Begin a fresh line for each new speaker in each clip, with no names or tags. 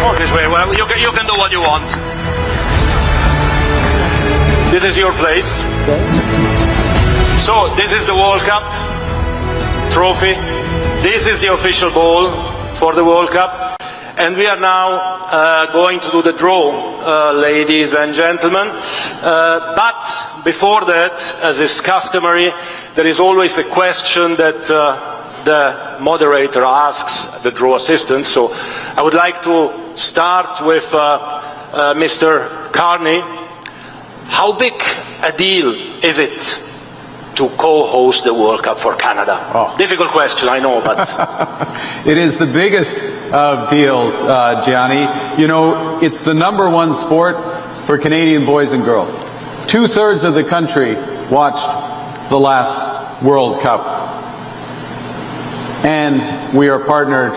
Walk this way. Well, you can do what you want. This is your place. So this is the World Cup trophy. This is the official ball for the World Cup. And we are now going to do the draw, ladies and gentlemen. But before that, as is customary, there is always a question that the moderator asks the draw assistant. So I would like to start with Mr. Carney. How big a deal is it to co-host the World Cup for Canada? Oh. Difficult question, I know, but...
It is the biggest of deals, Gianni. You know, it's the #1 sport for Canadian boys and girls. 2/3 of the country watched the last World Cup. And we are partnered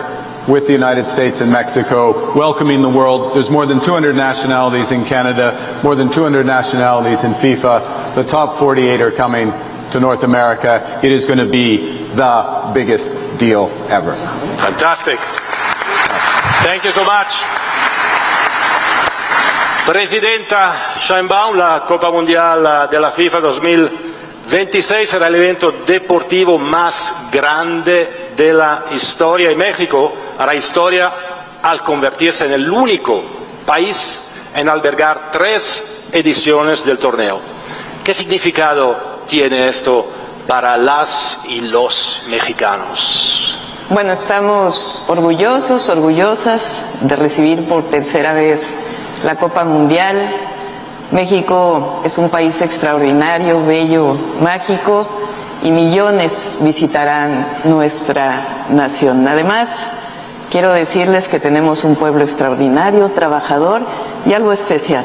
with the United States and Mexico, welcoming the world. There's more than 200 nationalities in Canada, more than 200 nationalities in FIFA. The top 48 are coming to North America. It is going to be the biggest deal ever.
Fantastic. Thank you so much. Presidenta Sheinbaum, la Copa Mundial de la FIFA 2026 será el evento deportivo más grande de la historia y México hará historia al convertirse en el único país en albergar 3 ediciones del torneo. ¿Qué significado tiene esto para las y los mexicanos?
Bueno, estamos orgullosos, orgullosas de recibir por tercera vez la Copa Mundial. México es un país extraordinario, bello, mágico y millones visitarán nuestra nación. Además, quiero decirles que tenemos un pueblo extraordinario, trabajador y algo especial.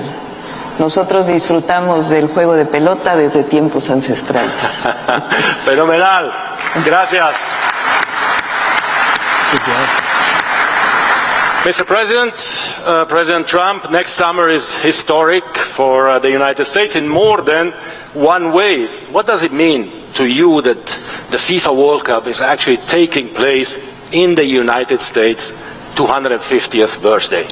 Nosotros disfrutamos del juego de pelota desde tiempos ancestrales.
Fenomenal. Gracias. Mr. President, President Trump, next summer is historic for the United States in more than one way. What does it mean to you that the FIFA World Cup is actually taking place in the United States 250th birthday?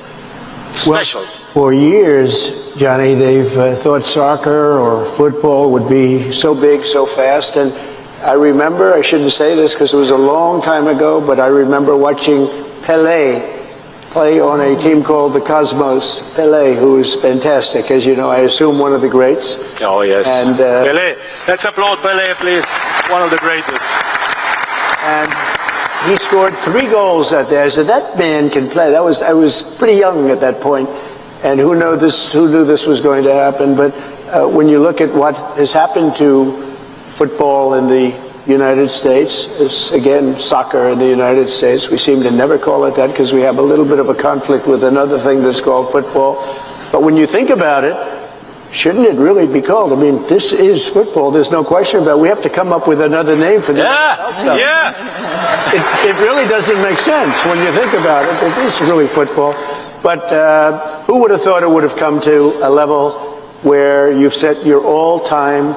Special.
Well, for years, Johnny, they've thought soccer or football would be so big, so fast. And I remember, I shouldn't say this because it was a long time ago, but I remember watching Pelé play on a team called the Cosmos. Pelé, who is fantastic, as you know, I assume one of the greats.
Oh, yes.
And,
Pelé. Let's applaud Pelé, please. One of the greatest.
And he scored 3 goals that day. I said, that man can play. I was pretty young at that point, and who knew this was going to happen? But when you look at what has happened to football in the United States, is again soccer in the United States. We seem to never call it that because we have a little bit of a conflict with another thing that's called football. But when you think about it, shouldn't it really be called? I mean, this is football. There's no question about it. We have to come up with another name for this.
Yeah.
It really doesn't make sense when you think about it. It is really football. But who would have thought it would have come to a level where you've set your all-time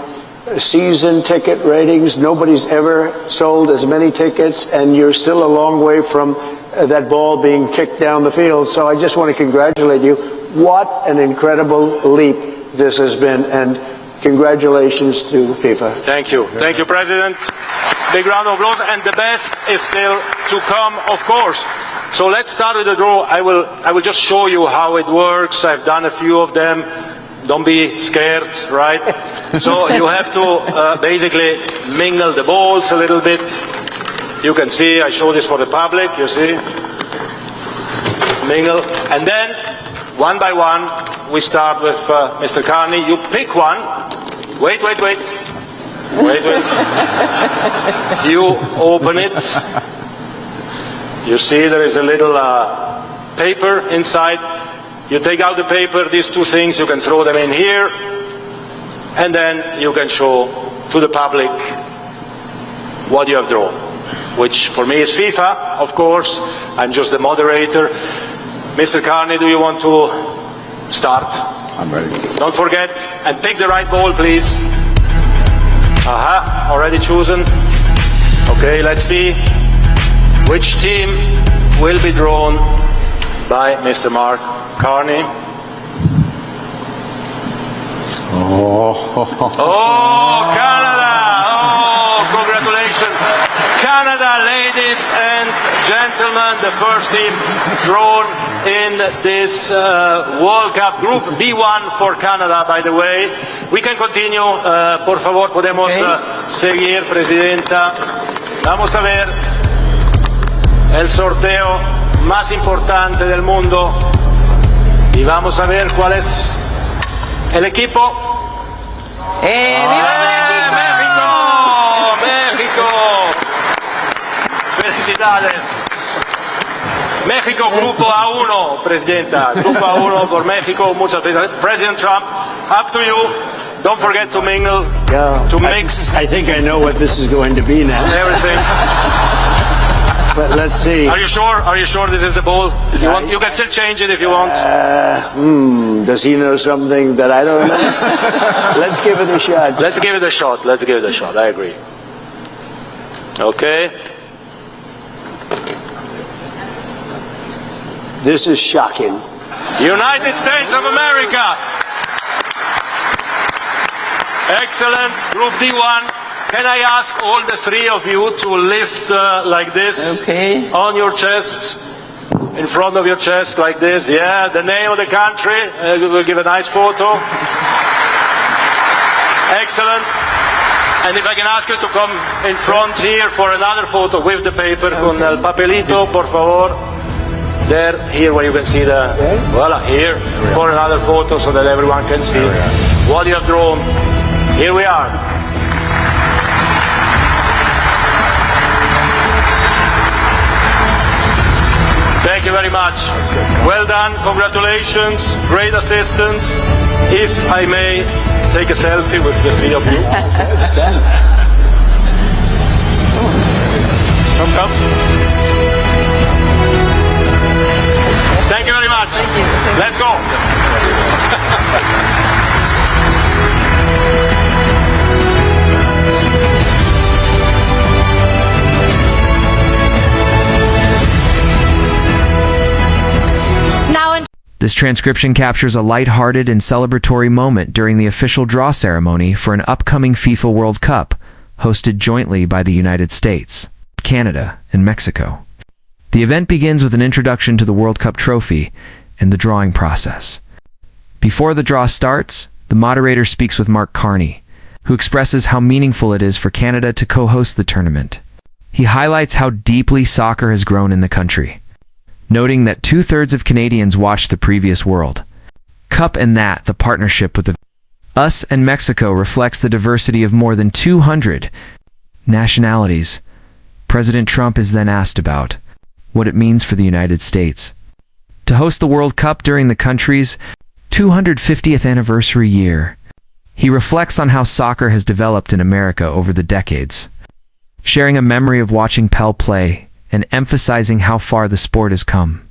season ticket ratings? Nobody's ever sold as many tickets, and you're still a long way from that ball being kicked down the field. So I just want to congratulate you. What an incredible leap this has been, and congratulations to FIFA.
Thank you. Thank you, President. Big round of applause, and the best is still to come, of course. So let's start with the draw. I will just show you how it works. I've done a few of them. Don't be scared, right? So you have to basically mingle the balls a little bit. You can see, I show this for the public, you see. Mingle. And then, one by one, we start with Mr. Carney. You pick one. Wait. You open it. You see there is a little paper inside. You take out the paper, these 2 things, you can throw them in here, and then you can show to the public what you have drawn, which for me is FIFA, of course. I'm just the moderator. Mr. Carney, do you want to start?
I'm ready.
Don't forget, and pick the right ball, please. Already chosen. Okay, let's see which team will be drawn by Mr. Mark Carney. Oh, Canada! Oh, congratulations. Canada, ladies and gentlemen, the first team drawn in this World Cup. Group B1 for Canada, by the way. We can continue. Por favor, podemos seguir, Presidenta. Vamos a ver el sorteo más importante del mundo y vamos a ver cuál es el equipo.
¡Viva México!
¡México! ¡Felicidades! México, Grupo A1, Presidenta. Grupo A1 por México, muchas felicidades. President Trump, up to you. Don't forget to mingle, to mix.
I think I know what this is going to be now.
Everything.
But let's see.
Are you sure? Are you sure this is the ball? You can still change it if you want.
Does he know something that I don't know? Let's give it a shot.
Let's give it a shot. Let's give it a shot. I agree. Okay.
This is shocking.
United States of America. Excellent. Group D1. Can I ask all the three of you to lift like this on your chest, in front of your chest like this? Yeah, the name of the country. We'll give a nice photo. Excellent. And if I can ask you to come in front here for another photo with the paper, con el papelito, por favor. There, here where you can see the, voila, here, for another photo so that everyone can see what you have drawn. Here we are. Thank you very much. Well done. Congratulations. Great assistance. If I may take a selfie with the three of you. Come. Thank you very much. Let's go.
This transcription captures a light-hearted and celebratory moment during the official draw ceremony for an upcoming FIFA World Cup, hosted jointly by the United States, Canada, and Mexico. The event begins with an introduction to the World Cup trophy and the drawing process. Before the draw starts, the moderator speaks with Mark Carney, who expresses how meaningful it is for Canada to co-host the tournament. He highlights how deeply soccer has grown in the country, noting that 2/3 of Canadians watched the previous World Cup and that the partnership with the US and Mexico reflects the diversity of more than 200 nationalities. President Trump is then asked about what it means for the United States to host the World Cup during the country's 250th anniversary year. He reflects on how soccer has developed in America over the decades, sharing a memory of watching Pele play and emphasizing how far the sport has come.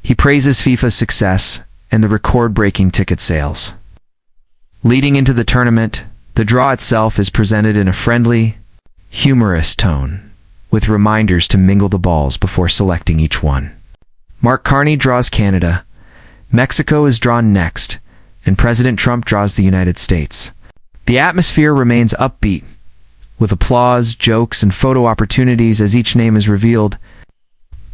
He praises FIFA's success and the record-breaking ticket sales. Leading into the tournament, the draw itself is presented in a friendly, humorous tone, with reminders to mingle the balls before selecting each one. Mark Carney draws Canada, Mexico is drawn next, and President Trump draws the United States. The atmosphere remains upbeat, with applause, jokes, and photo opportunities as each name is revealed.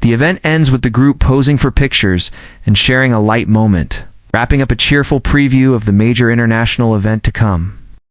The event ends with the group posing for pictures and sharing a light moment, wrapping up a cheerful preview of the major international event to come.